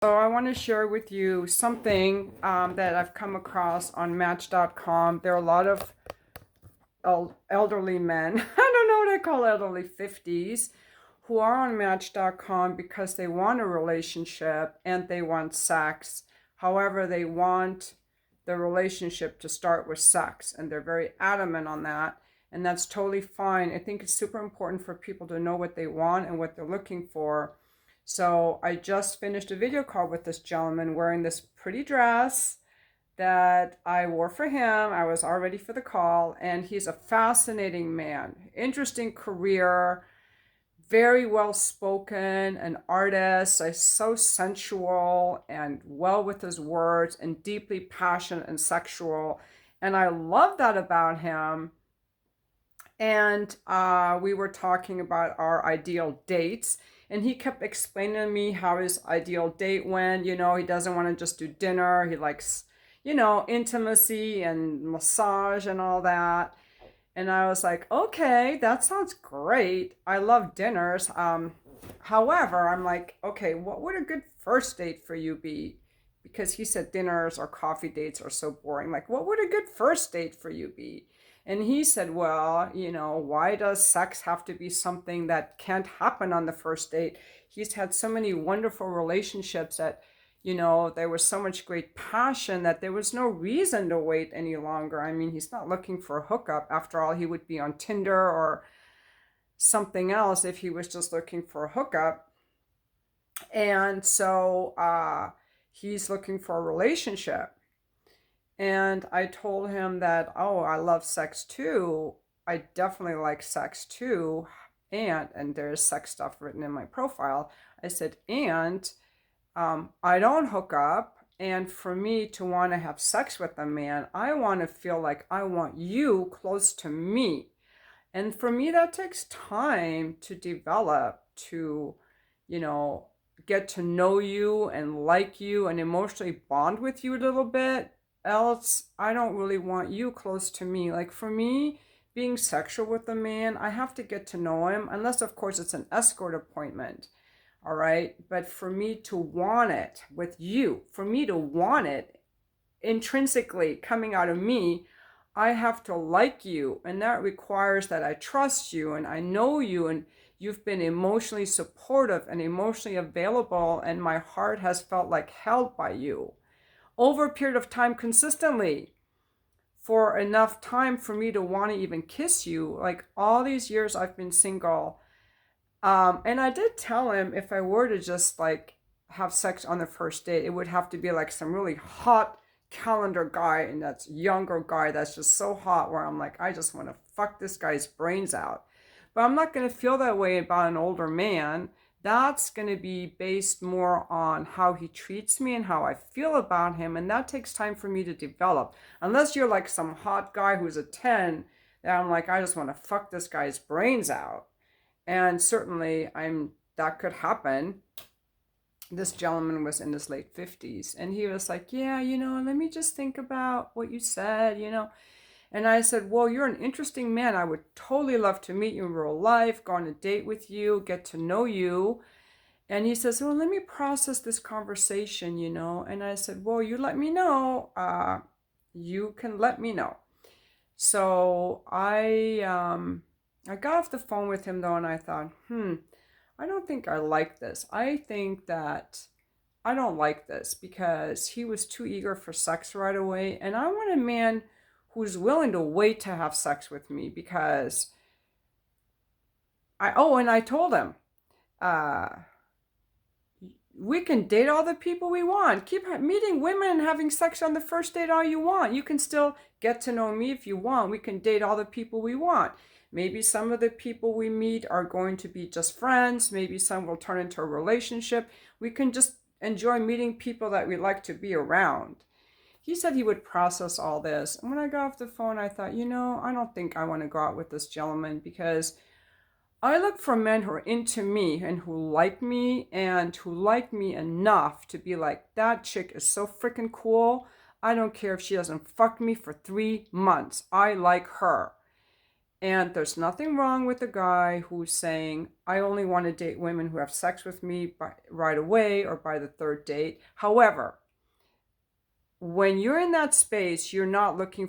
So I want to share with you something that I've come across on Match.com. There are a lot of elderly men, I don't know what I call elderly 50s, who are on Match.com because they want a relationship and they want sex. However, they want the relationship to start with sex, and they're very adamant on that. And that's totally fine. I think it's super important for people to know what they want and what they're looking for. So I just finished a video call with this gentleman wearing this pretty dress that I wore for him. I was all ready for the call, and he's a fascinating man. Interesting career, very well spoken, an artist, so sensual and well with his words, and deeply passionate and sexual. And I love that about him. And we were talking about our ideal dates. And he kept explaining to me how his ideal date went. He doesn't want to just do dinner. He likes, intimacy and massage and all that. And I was like, okay, that sounds great. I love dinners. However, I'm like, okay, what would a good first date for you be? Because he said dinners or coffee dates are so boring. Like, what would a good first date for you be? And he said, well, why does sex have to be something that can't happen on the first date? He's had so many wonderful relationships that, there was so much great passion that there was no reason to wait any longer. I mean, he's not looking for a hookup. After all, he would be on Tinder or something else if he was just looking for a hookup. And so he's looking for a relationship. And I told him that, oh, I love sex too. I definitely like sex too. And there's sex stuff written in my profile. I said, and I don't hook up. And for me to want to have sex with a man, I want to feel like I want you close to me. And for me, that takes time to develop, to, you know, get to know you and like you and emotionally bond with you a little bit. Else, I don't really want you close to me. Like for me, being sexual with a man, I have to get to know him, unless, of course, it's an escort appointment. All right. But for me to want it with you, for me to want it intrinsically coming out of me, I have to like you. And that requires that I trust you and I know you and you've been emotionally supportive and emotionally available. And my heart has felt like held by you over a period of time consistently for enough time for me to want to even kiss you. Like all these years I've been single. And I did tell him if I were to just like have sex on the first date, it would have to be like some really hot calendar guy and that's younger guy that's just so hot where I'm like, I just want to fuck this guy's brains out. But I'm not going to feel that way about an older man. That's going to be based more on how he treats me and how I feel about him. And that takes time for me to develop. Unless you're like some hot guy who's a 10, that I'm like, I just want to fuck this guy's brains out. And certainly that could happen. This gentleman was in his late 50s and he was like, yeah, let me just think about what you said. And I said, well, you're an interesting man. I would totally love to meet you in real life, go on a date with you, get to know you. And he says, well, let me process this conversation. And I said, well, you let me know. You can let me know. So I got off the phone with him though, and I thought, I don't think I like this. I think that I don't like this because he was too eager for sex right away. And I want a man who's willing to wait to have sex with me because and I told him, uh, we can date all the people we want. Keep meeting women and having sex on the first date all you want. You can still get to know me if you want. We can date all the people we want. Maybe some of the people we meet are going to be just friends. Maybe some will turn into a relationship. We can just enjoy meeting people that we like to be around. He said he would process all this. And when I got off the phone, I thought, I don't think I want to go out with this gentleman because I look for men who are into me and who like me enough to be like, that chick is so freaking cool. I don't care if she doesn't fuck me for 3 months. I like her. And there's nothing wrong with a guy who's saying, I only want to date women who have sex with me right away or by the third date. However, when you're in that space, you're not with a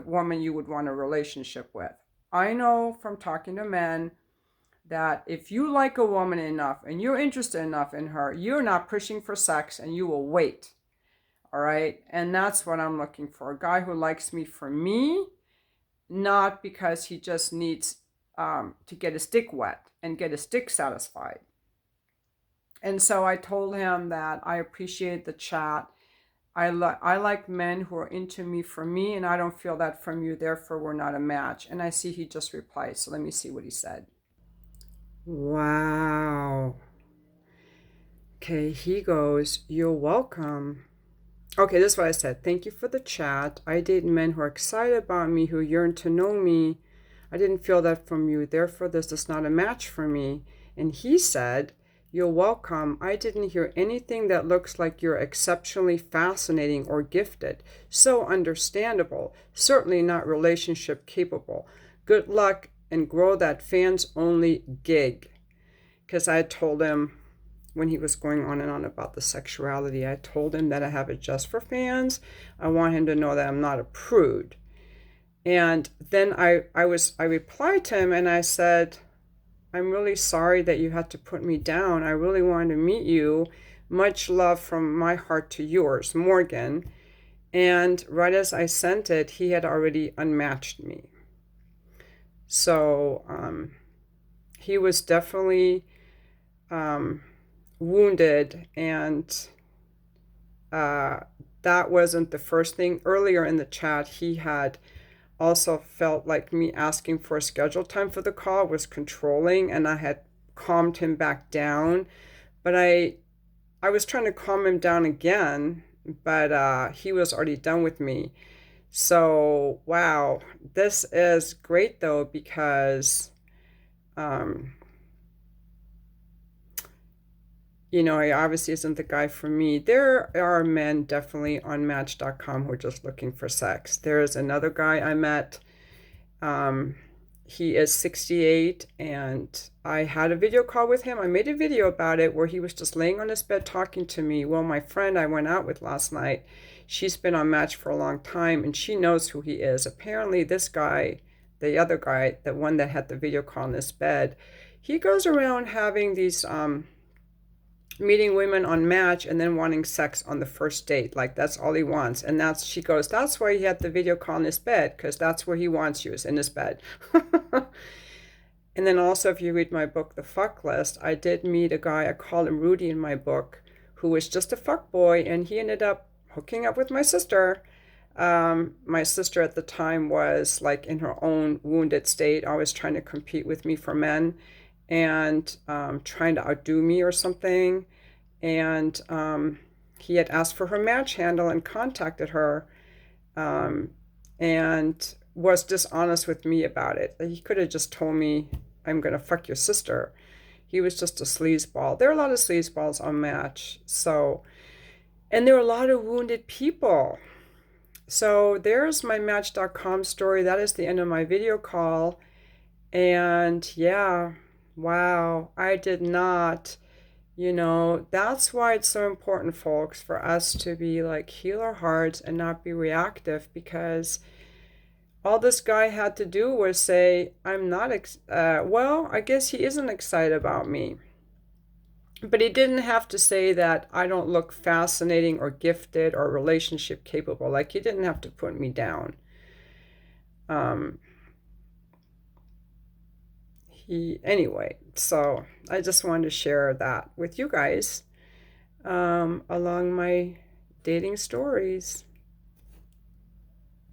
woman you would want a relationship with. I know from talking to men that if you like a woman enough and you're interested enough in her, you're not pushing for sex and you will wait. All right. And that's what I'm looking for. A guy who likes me for me, not because he just needs to get his dick wet and get his dick satisfied. And so I told him that I appreciate the chat. I like men who are into me for me, and I don't feel that from you, therefore we're not a match. And I see he just replied, so let me see what he said. Wow. Okay, he goes, you're welcome. Okay, this is what I said. Thank you for the chat. I date men who are excited about me, who yearn to know me. I didn't feel that from you, therefore this is not a match for me. And he said, you're welcome. I didn't hear anything that looks like you're exceptionally fascinating or gifted. So understandable. Certainly not relationship capable. Good luck and grow that fans only gig. Because I told him when he was going on and on about the sexuality, I told him that I have it just for fans. I want him to know that I'm not a prude. And then I replied to him and I said, I'm really sorry that you had to put me down. I really wanted to meet you. Much love from my heart to yours, Morgan. And right as I sent it, he had already unmatched me. So he was definitely wounded, and that wasn't the first thing. Earlier in the chat, he had also felt like me asking for a scheduled time for the call was controlling, and I had calmed him back down. But I was trying to calm him down again, but he was already done with me. So, wow, this is great though, because he obviously isn't the guy for me. There are men definitely on Match.com who are just looking for sex. There's another guy I met. He is 68, and I had a video call with him. I made a video about it where he was just laying on his bed talking to me. Well, my friend I went out with last night, she's been on Match for a long time, and she knows who he is. Apparently, this guy, the other guy, the one that had the video call in his bed, he goes around having these meeting women on Match and then wanting sex on the first date. Like, that's all he wants. And she goes, that's why he had the video call in his bed, because that's where he wants you, is in his bed. And then also, if you read my book, The Fuck List, I did meet a guy, I call him Rudy in my book, who was just a fuck boy, and he ended up hooking up with my sister. My sister at the time was like in her own wounded state, always trying to compete with me for men, and trying to outdo me or something. And he had asked for her Match handle and contacted her, and was dishonest with me about it. He could have just told me, I'm going to fuck your sister. He was just a sleazeball. There are a lot of sleazeballs on Match. So, and there are a lot of wounded people. So there's my Match.com story. That is the end of my video call. And yeah, wow, I did not, that's why it's so important, folks, for us to be like, heal our hearts and not be reactive, because all this guy had to do was say, I'm not, well, I guess he isn't excited about me. But he didn't have to say that I don't look fascinating or gifted or relationship capable. Like, he didn't have to put me down. Anyway, so I just wanted to share that with you guys along my dating stories.